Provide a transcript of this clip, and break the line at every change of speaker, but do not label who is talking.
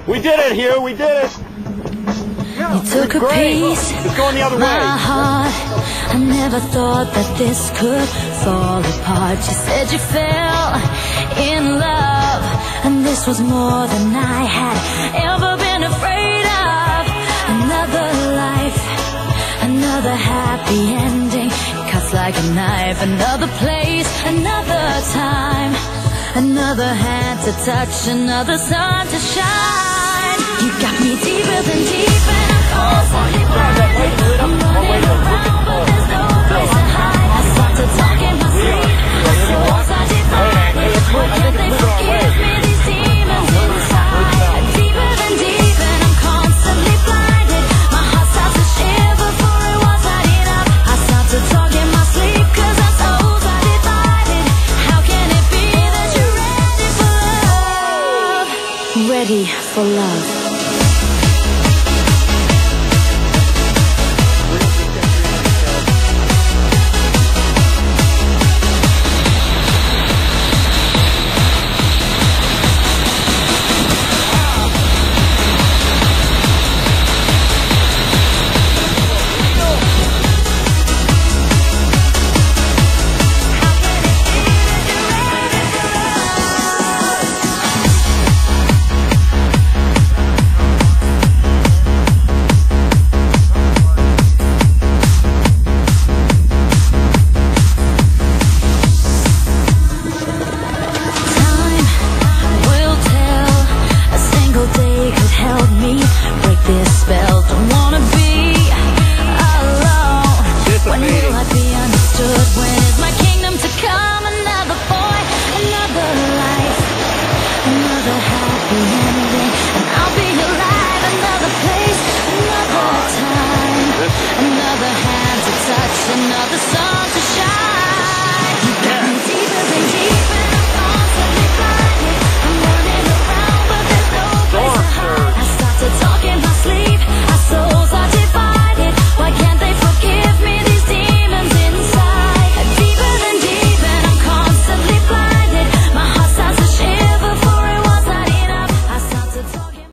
We did it, Hugh. We did it.
You took a piece
It's going the other way.
my heart. I never thought that this could fall apart. You said you fell in love, and this was more than I had ever been afraid of. Another life, another happy ending. It cuts like a knife. Another place, another time, another hand to touch, another sun to shine. You got me deeper than deep, and I'm constantly blinded. I'm running around, but there's no place to hide. I start to talk in my sleep. My soul's are divided. Why can't they forgive me? These demons inside. Deeper than deep, and I'm constantly blinded. My heart starts to shiver, for it was not enough. I start to talk in my sleep, 'cause our souls are divided. How can it be that you're ready for love? Ready for love. Another happy